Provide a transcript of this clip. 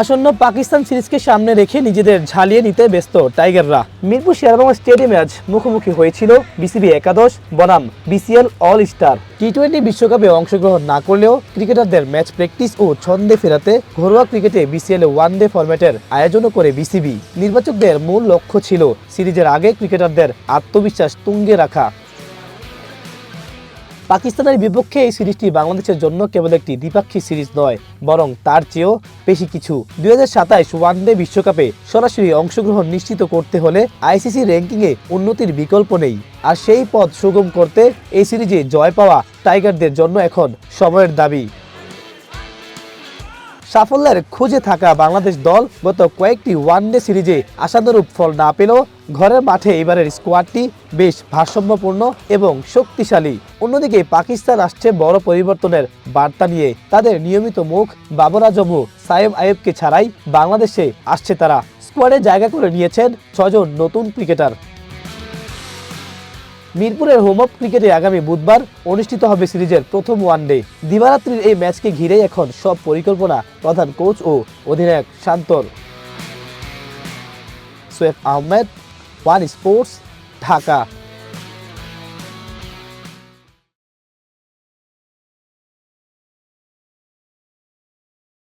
আসন্ন পাকিস্তান সিরিজকে সামনে রেখে নিজেদের ঝালিয়ে নিতে ব্যস্ত টাইগাররা। মিরপুর শেরেবাংলা স্টেডিয়ামে আজ মুখোমুখি হয়েছিল বিসিবি একাদশ বনাম বিসিএল অল স্টার। টি-20 বিশ্বকাপে অংশগ্রহণ না করলেও ক্রিকেটারদের ম্যাচ প্র্যাকটিস ও ছন্দে ফেরাতে ঘরোয়া ক্রিকেটে বিসিএল ওয়ানডে ফরম্যাটের আয়োজনও করে বিসিবি। নির্বাচকদের মূল লক্ষ্য ছিল সিরিজের আগে ক্রিকেটারদের আত্মবিশ্বাস তুঙ্গে রাখা। পাকিস্তানের বিপক্ষে এই সিরিজটি বাংলাদেশের জন্য কেবল একটি দ্বিপাক্ষিক সিরিজ নয়, বরং তার চেয়েও বেশি কিছু। 2027 ওয়ানডে বিশ্বকাপে সরাসরি অংশগ্রহণ নিশ্চিত করতে হলে আইসিসি র্যাঙ্কিংয়ে উন্নতির বিকল্প নেই। আর সেই পথ সুগম করতে এই সিরিজে জয় পাওয়া টাইগারদের জন্য এখন সময়ের দাবি। সাফল্যের খোঁজে থাকা বাংলাদেশ দল গত কয়েকটি ওয়ানডে সিরিজে আশানুরূপ ফল না পেলেও ঘরের মাঠে এবারের স্কোয়াডটি বেশ ভারসাম্যপূর্ণ এবং শক্তিশালী। অন্যদিকে পাকিস্তান আসছে বড় পরিবর্তনের বার্তা নিয়ে। তাদের নিয়মিত মুখ বাবর আজম ও সায়েম আইয়ুবকে ছাড়াই বাংলাদেশে আসছে তারা। স্কোয়াডে জায়গা করে নিয়েছেন 6 জন নতুন ক্রিকেটার। মিরপুরের হোম অফ ক্রিকেটে আগামী বুধবার অনুষ্ঠিত হবে সিরিজের প্রথম ওয়ানডে। দিবারাত্রির এই ম্যাচকে ঘিরেই এখন সব পরিকল্পনা প্রধান কোচ ও অধিনায়ক শান্তর। সোয়েব আহমেদ, ওয়ান স্পোর্টস, ঢাকা।